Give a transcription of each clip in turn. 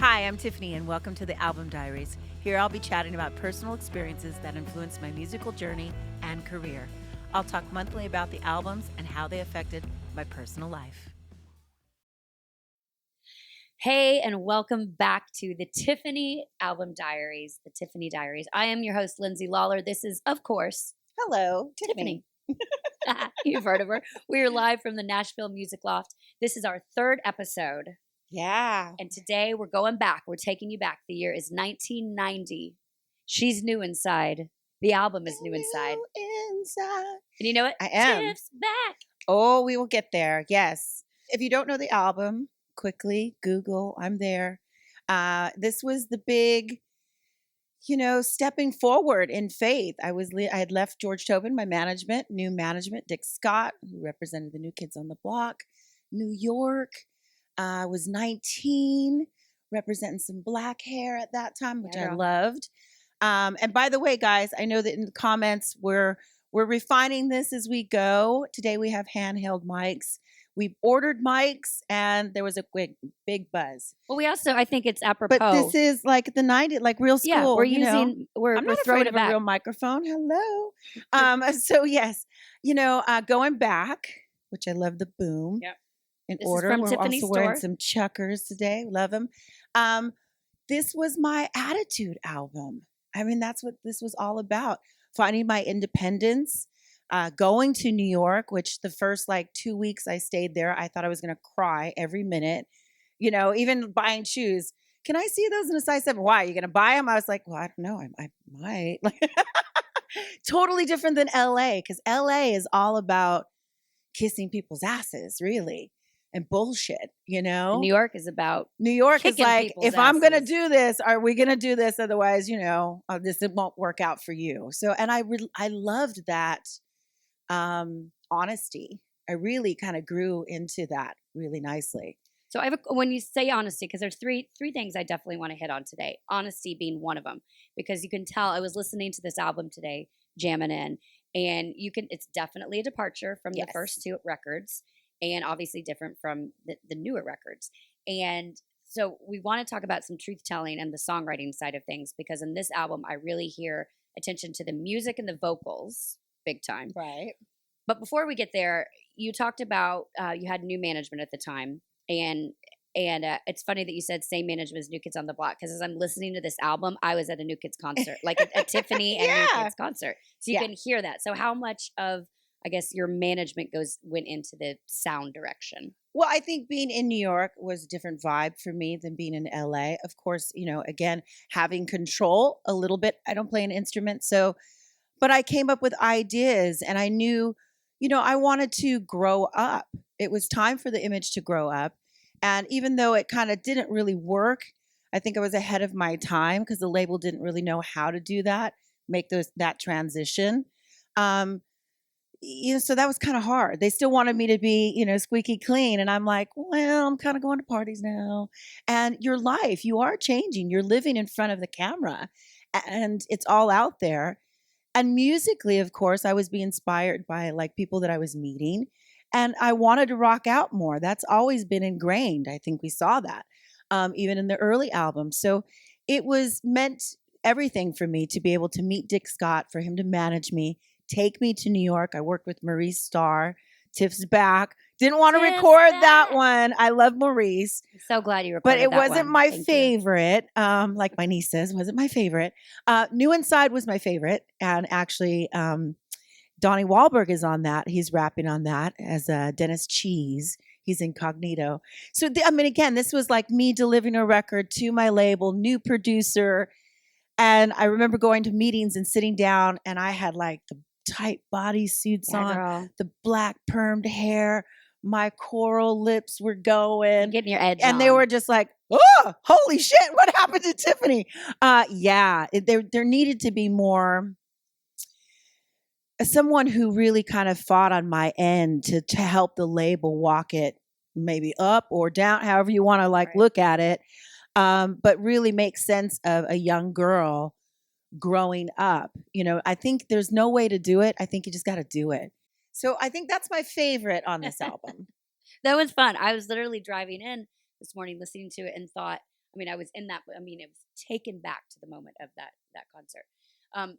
Hi, I'm Tiffany, and welcome to the Album Diaries. Here I'll be chatting about personal experiences that influenced my musical journey and career. I'll talk monthly about the albums and how they affected my personal life. Hey, and welcome back to the Tiffany Album Diaries, the Tiffany Diaries. I am your host, Lyndsay Lawler. This is, of course, Hello, Tiffany. Tiffany. You've heard of her. We are live from the Nashville Music Loft. This is our third episode. Yeah. And today we're going back. We're taking you back. The year is 1990. She's new inside. The album is new inside. Inside. And you know what? I am. Tiff's back. Oh, we will get there. Yes. If you don't know the album, quickly Google. I'm there. This was the big, stepping forward in faith. I had left George Tobin, my new management, Dick Scott, who represented the New Kids on the Block, New York. I was 19, representing some black hair at that time, which I loved. And by the way, guys, I know that in the comments we're refining this as we go. Today we have handheld mics. We've ordered mics, and there was a big buzz. Well, we also, I think it's apropos. But this is like the 90s, like real school. Yeah, we're using. I'm not throwing afraid it of back. a real microphone. Hello. So yes, going back, which I love the boom. Yep. In This order. is from We're Tiffany's also wearing store. some Chuckers today. Love them. This was my attitude album. I mean, that's what this was all about. Finding my independence, going to New York, which the first 2 weeks I stayed there, I thought I was going to cry every minute. Even buying shoes. Can I see those in a size 7? Why? Are you going to buy them? I was like, well, I don't know. I might. Totally different than LA, because LA is all about kissing people's asses, really. And bullshit, New York is about New York is like, people's if I'm going to asses. do this, are we going to do this? Otherwise, this it won't work out for you. So, and I loved that honesty. I really kind of grew into that really nicely. So when you say honesty, because there's three things I definitely want to hit on today. Honesty being one of them, because you can tell. I was listening to this album today, jamming in, and it's definitely a departure from the first two records, and obviously different from the newer records. And so we want to talk about some truth telling and the songwriting side of things, because in this album I really hear attention to the music and the vocals big time. Right. But before we get there, you talked about you had new management at the time, and it's funny that you said same management as New Kids on the Block, because as I'm listening to this album, I was at a New Kids concert, like a Tiffany and New Kids concert. So you can hear that. So how much of, I guess, your management went into the sound direction? Well, I think being in New York was a different vibe for me than being in LA. Of course, again, having control a little bit. I don't play an instrument, but I came up with ideas, and I knew, I wanted to grow up. It was time for the image to grow up. And even though it kind of didn't really work, I think I was ahead of my time, because the label didn't really know how to do that, make that transition. So that was kind of hard. They still wanted me to be, squeaky clean. And I'm like, well, I'm kind of going to parties now. And your life, you are changing. You're living in front of the camera, and it's all out there. And musically, of course, I was being inspired by people that I was meeting, and I wanted to rock out more. That's always been ingrained. I think we saw that even in the early albums. So it was meant everything for me to be able to meet Dick Scott, for him to manage me, take me to New York. I worked with Maurice Starr. Tiff's back. Didn't want to record that one. I love Maurice. I'm so glad you recorded that one. But it wasn't my Thank favorite. Like my niece says, wasn't my favorite. New Inside was my favorite. And actually, Donnie Wahlberg is on that. He's rapping on that as Dennis Cheese. He's incognito. So, again, this was like me delivering a record to my label, new producer. And I remember going to meetings and sitting down, and I had the tight bodysuits on, girl. the black permed hair, my coral lips were going. You're getting your edge and on. They were just like, oh, holy shit, what happened to Tiffany? There needed to be more, someone who really kind of fought on my end to help the label walk it maybe up or down, however you want to look at it. But really make sense of a young girl growing up. I think there's no way to do it. I think you just got to do it. So I think that's my favorite on this album. That was fun. I was literally driving in this morning listening to it and thought, I mean, I was in that. I mean, it was taken back to the moment of that concert.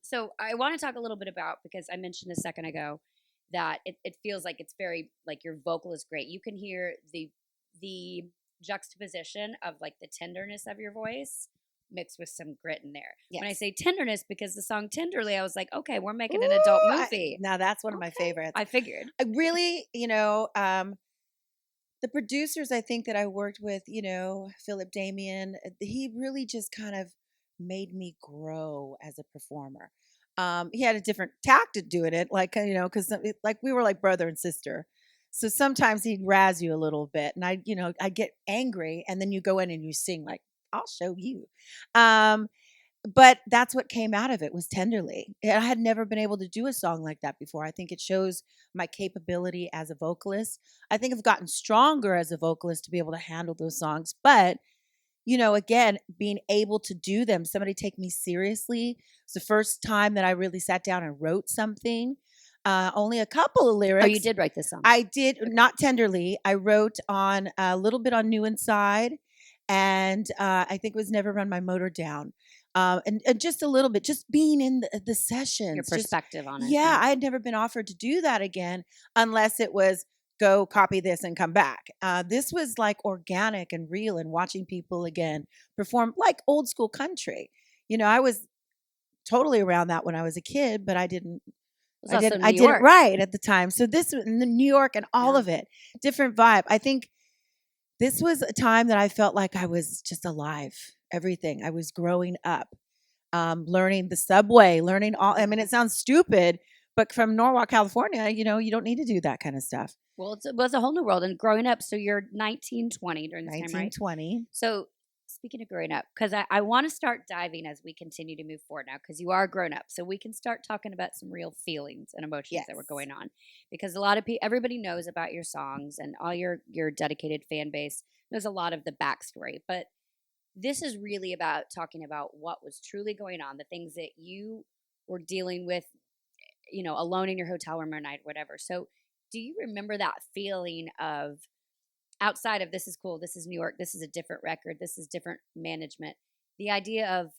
So I want to talk a little bit about, because I mentioned a second ago that it feels like it's very, like, your vocal is great. You can hear the juxtaposition of like the tenderness of your voice mixed with some grit in there. When I Yes. say tenderness, because the song Tenderly, I was like, okay, we're making an adult Ooh, movie. now that's one of my favorites. I figured. I really, the producers I think that I worked with, Philip Damien, he really just kind of made me grow as a performer. He had a different tact to doing it, like, because like we were like brother and sister. So sometimes he'd razz you a little bit, and I'd get angry, and then you go in and you sing like, I'll show you. Um, but that's what came out of it, was Tenderly. And I had never been able to do a song like that before. I think it shows my capability as a vocalist. I think I've gotten stronger as a vocalist to be able to handle those songs. But, again, being able to do them, somebody take me seriously. It's the first time that I really sat down and wrote something. Only a couple of lyrics. Oh, you did write this song? I did, not Tenderly. I wrote on a little bit on New Inside, and I think it was Never Run My Motor Down. And just a little bit, just being in the sessions. Your perspective on it. Yeah, I had never been offered to do that again unless it was go copy this and come back. This was like organic and real, and watching people again perform like old school country. I was totally around that when I was a kid, but I didn't right at the time. So this was in New York and all of it, different vibe. I think this was a time that I felt like I was just alive. Everything. I was growing up, learning the subway, learning all. I mean, it sounds stupid, but from Norwalk, California, you don't need to do that kind of stuff. Well, it was a whole new world. And growing up, so you're 19, 20 during this time, right? 1920. So speaking of growing up, because I want to start diving as we continue to move forward now, because you are grown up. So we can start talking about some real feelings and emotions that were going on. Because a lot of people, everybody knows about your songs, and all your dedicated fan base knows a lot of the backstory. But this is really about talking about what was truly going on, the things that you were dealing with, alone in your hotel room at night, whatever. So do you remember that feeling of, outside of this is cool, this is New York, this is a different record, this is different management, the idea of,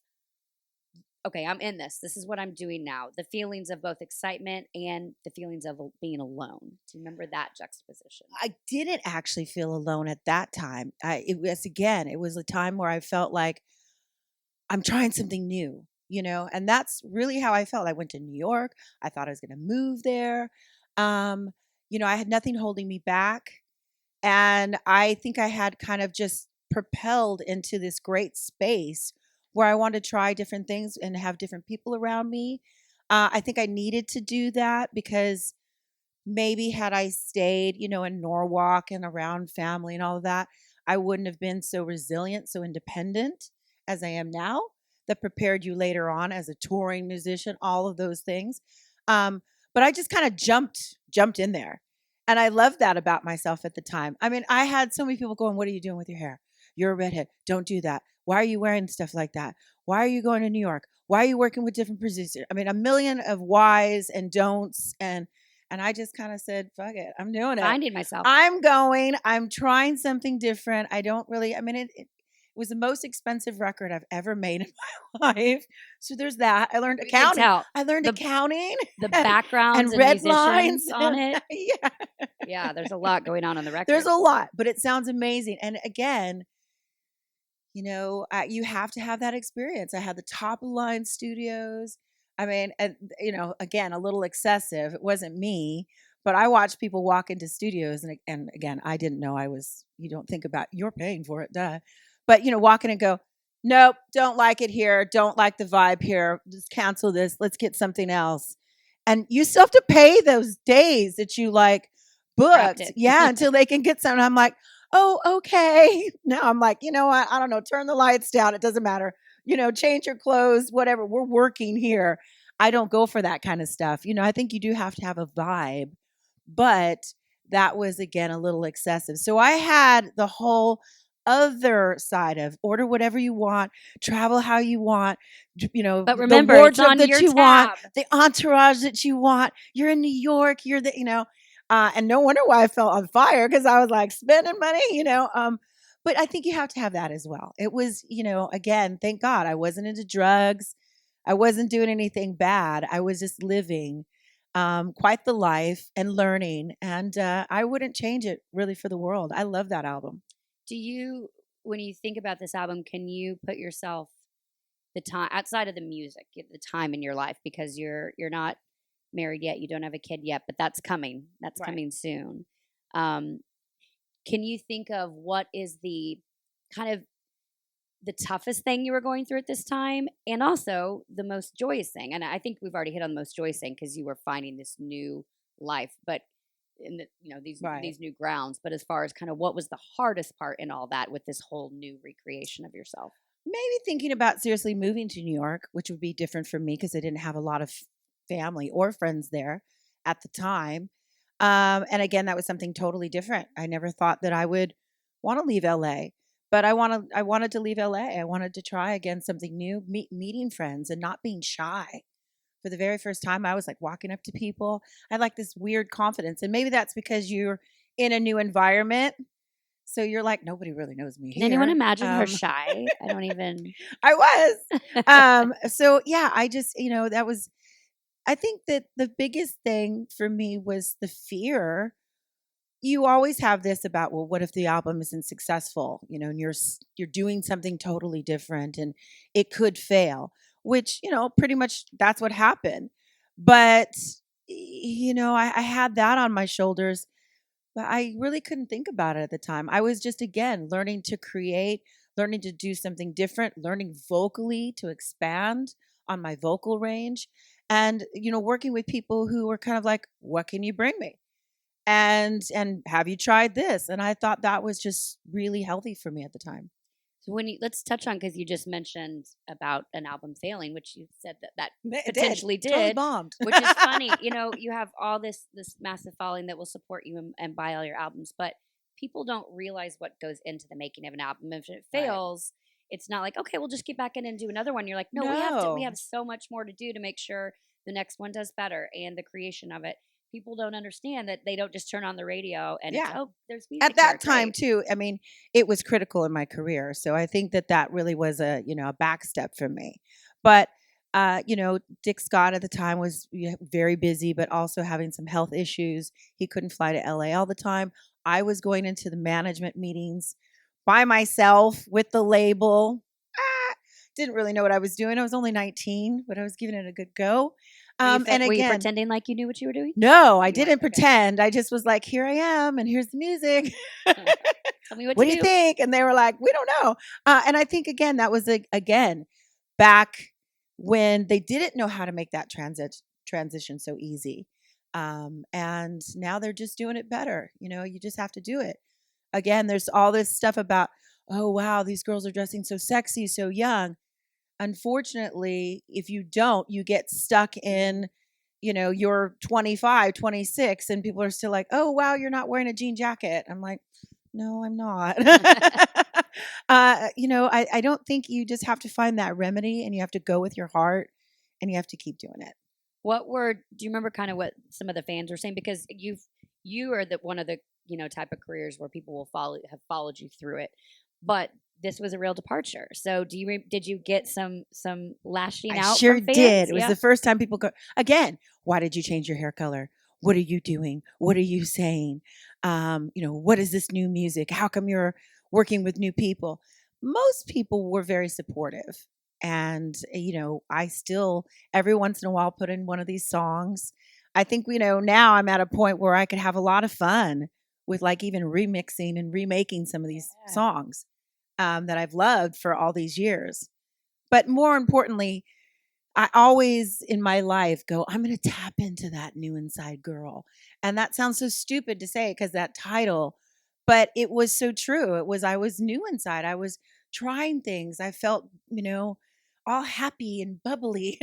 okay, I'm in this is what I'm doing now, the feelings of both excitement and the feelings of being alone? Do you remember that juxtaposition? I didn't actually feel alone at that time. It was a time where I felt like I'm trying something new, and that's really how I felt. I went to New York. I thought I was going to move there. I had nothing holding me back. And I think I had kind of just propelled into this great space where I wanted to try different things and have different people around me. I think I needed to do that because maybe had I stayed, in Norwalk and around family and all of that, I wouldn't have been so resilient, so independent as I am now, that prepared you later on as a touring musician, all of those things. But I just kind of jumped in there. And I loved that about myself at the time. I mean, I had so many people going, what are you doing with your hair? You're a redhead. Don't do that. Why are you wearing stuff like that? Why are you going to New York? Why are you working with different producers? I mean, a million of whys and don'ts. And I just kind of said, fuck it. I'm doing it. Finding myself. I'm trying something different. It was the most expensive record I've ever made in my life. So there's that. I learned accounting. Accounting. The backgrounds and red lines on it. Yeah. Yeah, there's a lot going on the record. There's a lot, but it sounds amazing. And again, you have to have that experience. I had the top of the line studios. I mean, and again, a little excessive. It wasn't me, but I watched people walk into studios, and again, I didn't know you don't think about, you're paying for it, duh. But, walk in and go, nope, don't like it here. Don't like the vibe here. Just cancel this. Let's get something else. And you still have to pay those days that you booked. Yeah, until they can get something. I'm like, oh, okay. Now I'm like, you know what? I don't know. Turn the lights down. It doesn't matter. Change your clothes, whatever. We're working here. I don't go for that kind of stuff. I think you do have to have a vibe. But that was, again, a little excessive. So I had the whole other side of order whatever you want, travel how you want, but remember, the wardrobe that you want, the entourage that you want. You're in New York, you're and no wonder why I felt on fire, because I was like spending money, But I think you have to have that as well. It was, again, thank God I wasn't into drugs. I wasn't doing anything bad. I was just living quite the life and learning. And I wouldn't change it really for the world. I love that album. Do you, when you think about this album, can you put yourself the time outside of the music, the time in your life, because you're not married yet, you don't have a kid yet, but that's coming. That's Right. coming soon. Um, can you think of what is the kind of the toughest thing you were going through at this time, and also the most joyous thing? And I think we've already hit on the most joyous thing because you were finding this new life, but in the, these Right. new grounds. But as far as kind of what was the hardest part in all that with this whole new recreation of yourself? Maybe thinking about seriously moving to New York, which would be different for me because I didn't have a lot of family or friends there at the time. And again, that was something totally different. I never thought that I would want to leave LA, but I wanted to leave LA. I wanted to try again something new, meeting friends and not being shy. For the very first time, I was like walking up to people. I had like this weird confidence, and maybe that's because you're in a new environment. So you're like, nobody really knows me Can anyone here. imagine her shy? I don't even. I was. So yeah, I just, that was, I think that the biggest thing for me was the fear. You always have this about, well, what if the album isn't successful, and you're doing something totally different and it could fail, which, pretty much that's what happened. But, I had that on my shoulders, but I really couldn't think about it at the time. I was just, again, learning to create, learning to do something different, learning vocally to expand on my vocal range, and, working with people who were kind of like, what can you bring me? And have you tried this? And I thought that was just really healthy for me at the time. So when you let's touch on, because you just mentioned about an album failing, which you said that It potentially totally did, bombed. which is funny. You have all this massive following that will support you and buy all your albums, but people don't realize what goes into the making of an album. If it Right. fails, it's not like, okay, we'll just get back in and do another one. You're like, no, we No. have so much more to do to make sure the next one does better, and the creation of it. People don't understand that they don't just turn on the radio and it's, Yeah. oh, there's music At that here, time great. too, I mean, it was critical in my career. So I think that that really was a back step for me. But Dick Scott at the time was very busy, but also having some health issues. He couldn't fly to LA all the time. I was going into the management meetings by myself with the label. Didn't really know what I was doing. I was only 19, but I was giving it a good go. And Were you again, pretending like you knew what you were doing? no, I You weren't, didn't okay. pretend. I just was like, here I am, and here's the music. Tell me what What to do you do. think? And they were like, we don't know. And I think, again, that was, again, back when they didn't know how to make that transition so easy. And now they're just doing it better. You just have to do it. Again, there's all this stuff about, oh, wow, these girls are dressing so sexy, so young. Unfortunately, if you don't, you get stuck in, you're 25, 26, and people are still like, oh, wow, you're not wearing a jean jacket. I'm like, no, I'm not. I don't think you just have to find that remedy, and you have to go with your heart, and you have to keep doing it. Do you remember kind of what some of the fans were saying? Because you are one of the, type of careers where people will have followed you through it. But this was a real departure. So did you get some lashing I out sure from fans? did. It was Yeah. the first time people go, again, why did you change your hair color? What are you doing? What are you saying? What is this new music? How come you're working with new people? Most people were very supportive. And, I still, every once in a while, put in one of these songs. I think, now I'm at a point where I could have a lot of fun with like even remixing and remaking some of these Yeah. songs that I've loved for all these years. But more importantly, I always in my life go, I'm going to tap into that new inside girl. And that sounds so stupid to say because that title, but it was so true. I was new inside. I was trying things. I felt, all happy and bubbly,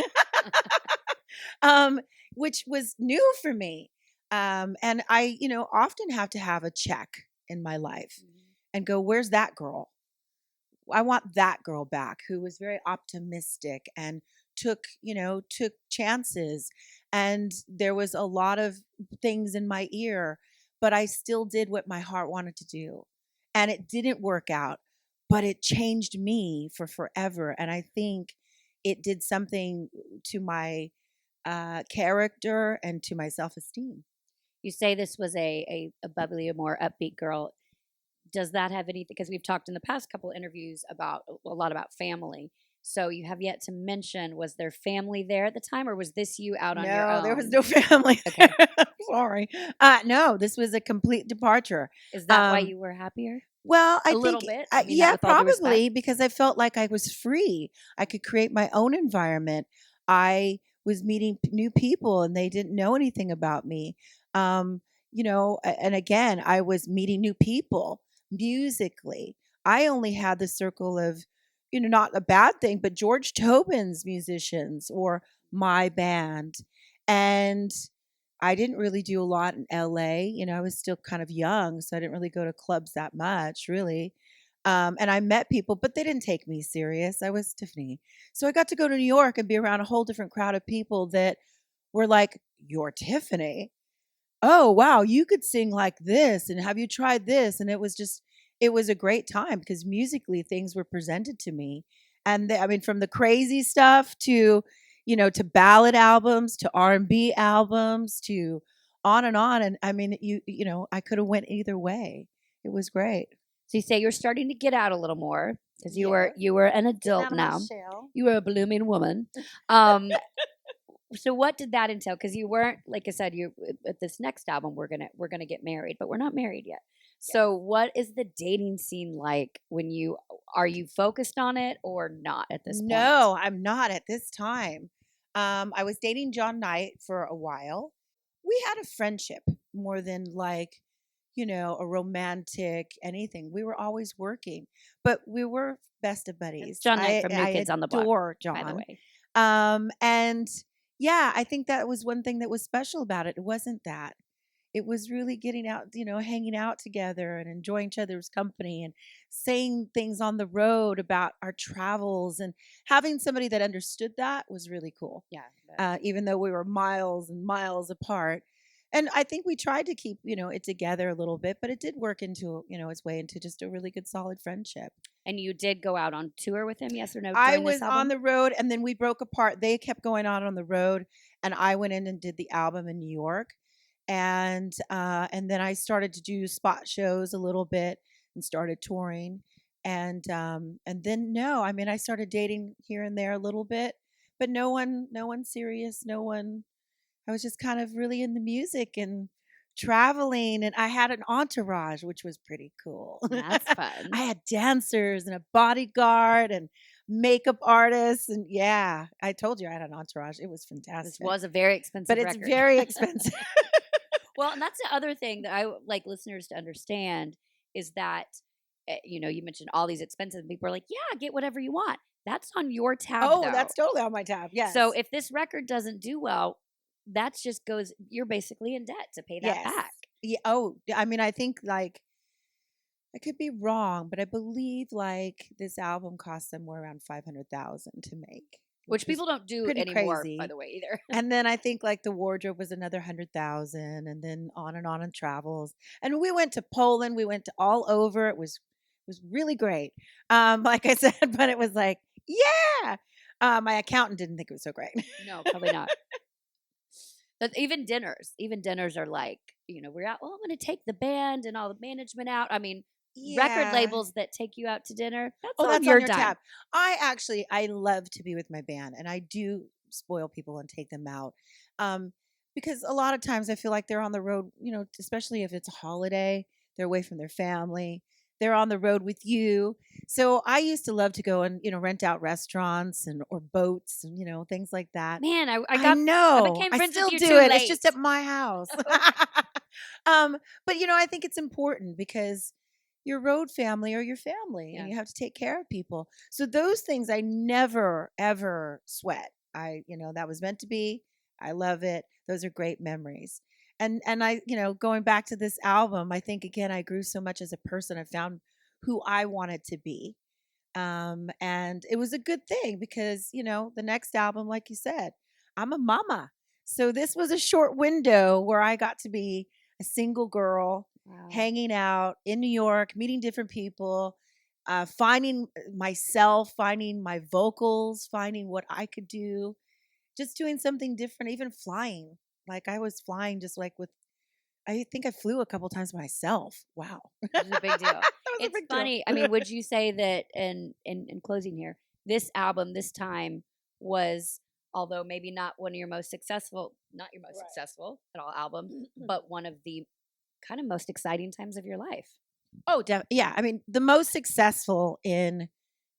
um, which was new for me. And I, often have to have a check in my life and go, where's that girl? I want that girl back who was very optimistic and took chances. And there was a lot of things in my ear, but I still did what my heart wanted to do. and it didn't work out, but it changed me for forever. And I think it did something to my character and to my self-esteem. You say this was a bubbly, a more upbeat girl. Does that have anything? Because we've talked in the past couple interviews about a lot about family. So you have yet to mention, was there family there at the time, or was this you out on your No, own? there was no family. Okay. Sorry. No, this was a complete departure. Is that why Um, you were happier? well, I A little think, bit. I mean that yeah, with all due respect. probably because I felt like I was free. I could create my own environment. I was meeting new people and they didn't know anything about me. Um, and again, I was meeting new people musically. I only had the circle of, not a bad thing, but George Tobin's musicians or my band. And I didn't really do a lot in LA. I was still kind of young, so I didn't really go to clubs that much, really. And I met people, but they didn't take me serious. I was Tiffany. So I got to go to New York and be around a whole different crowd of people that were like, "You're Tiffany. Oh, wow, you could sing like this. And have you tried this?" And it was a great time because musically things were presented to me. And I mean, from the crazy stuff to, to ballad albums, to R&B albums, to on and on. And I mean, I could have went either way. It was great. So you say you're starting to get out a little more because you Yes. were an adult Out of my now. shell. You were a blooming woman. Um, so what did that entail? Because you weren't, like I said, you at this next album we're gonna get married, but we're not married yet. So what is the dating scene like when are you focused on it or not at this point? No, I'm not at this time. I was dating John Knight for a while. We had a friendship more than like, a romantic anything. We were always working, but we were best of That's buddies. John Knight from New I Kids on the Block, adore by the John. way. And yeah, I think that was one thing that was special about it. It wasn't that. It was really getting out, hanging out together and enjoying each other's company and saying things on the road about our travels, and having somebody that understood that was really cool. Yeah. Even though we were miles and miles apart. And I think we tried to keep, it together a little bit, but it did work into, its way into just a really good solid friendship. And you did go out on tour with him, yes or no? I During was this on album? the road and then we broke apart. They kept going on the road, and I went in and did the album in New York. And then I started to do spot shows a little bit and started touring. And then no, I mean, I started dating here and there a little bit, but no one serious, no one. I was just kind of really in the music and traveling, and I had an entourage, which was pretty cool. That's fun. I had dancers and a bodyguard and makeup artists, and yeah, I told you I had an entourage. It was fantastic. This was a very expensive but it's record. very expensive. Well, and that's the other thing that I would like listeners to understand is that, you mentioned all these expensive people are like, yeah, get whatever you want. That's on your tab. Oh, though. that's totally on my tab. Yes. So if this record doesn't do well, that's just goes, you're basically in debt to pay that yes. back. Yeah. Oh, I mean, I think like I could be wrong, but I believe like this album cost somewhere around 500,000 to make. Which people don't do pretty anymore, crazy. by the way, either. And then I think like the wardrobe was another 100,000, and then on and travels. And we went to Poland. We went to all over. It was really great. Like I said, but it was like, yeah. My accountant didn't think it was so great. No, probably not. But even dinners are like, we're out. Well, I'm going to take the band and all the management out. I mean, record Yeah. labels that take you out to dinner. That's Oh, on that's your on your dime. tab. I love to be with my band, and I do spoil people and take them out. Because a lot of times I feel like they're on the road, especially if it's a holiday, they're away from their family. They're on the road with you. So I used to love to go and, rent out restaurants or boats and, things like that. Man, I I know. I became friends still with you do too it. late. It's just at my house. But I think it's important because your road family are your family, Yeah. and you have to take care of people. So those things I never ever sweat. That was meant to be. I love it. Those are great memories. And I, going back to this album, I think again I grew so much as a person. I found who I wanted to be. And it was a good thing because, the next album, like you said, I'm a mama. So this was a short window where I got to be a single girl Wow. hanging out in New York, meeting different people, finding myself, finding my vocals, finding what I could do, just doing something different, even flying. Like I was flying just like with, I think I flew a couple times myself. Wow. Which is a big deal. That was a It's big deal. funny. I mean, would you say that in closing here, this album this time was, although maybe not one of your most successful, not your most Right. successful at all album, but one of the kind of most exciting times of your life Oh, yeah. I mean, the most successful in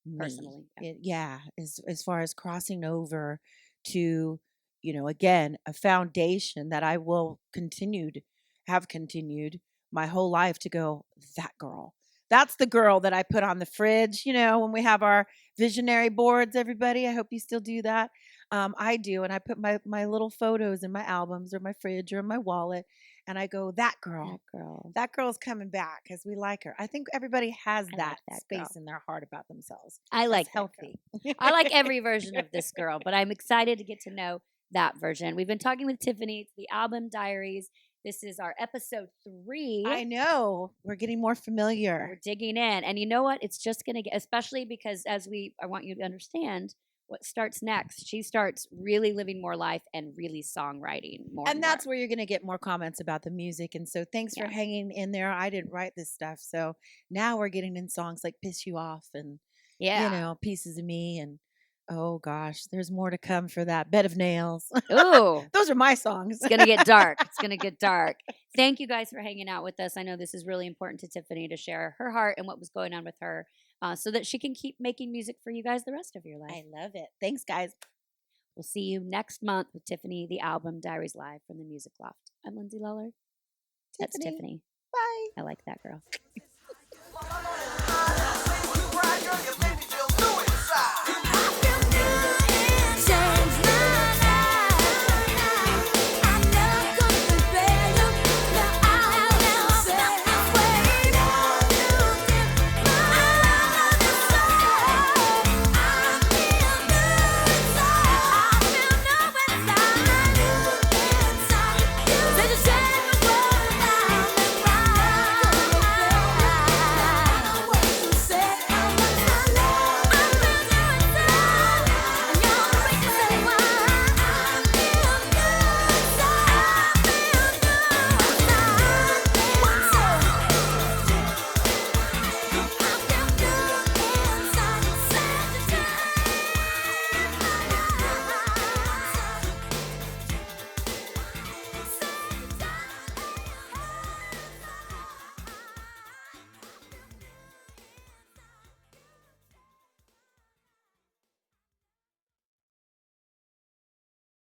me. personally? Yeah. Yeah, as far as crossing over to, again, a foundation that I will have continued my whole life to go, that girl. That's the girl that I put on the fridge, when we have our visionary boards, everybody. I hope you still do that. I do. And I put my little photos in my albums or my fridge or in my wallet. And I go, that girl. That girl. That girl's coming back because we like her. I think everybody has I that, like that girl. space in their heart about themselves. I That's like that girl. healthy. I like every version of this girl, but I'm excited to get to know that version. We've been talking with Tiffany. It's the Album Diaries. This is our episode 3. I know. We're getting more We're familiar. digging in. And you know what? It's just going to get, especially because I want you to understand what starts next. She starts really living more life and really songwriting more. And that's where you're going to get more comments about the music. And so thanks for Yeah. hanging in there. I didn't write this stuff. So now we're getting in songs like Piss You Off and, Yeah. Pieces of Me. And oh gosh, there's more to come for that. Bed of Nails. Ooh. Those are my songs. It's going to get dark. It's going to get dark. Thank you guys for hanging out with us. I know this is really important to Tiffany to share her heart and what was going on with her so that she can keep making music for you guys the rest of your life. I love it. Thanks, guys. We'll see you next month with Tiffany, the Album Diaries Live from the Music Loft. I'm Lyndsay Lawler. That's Tiffany. Bye. I like that girl.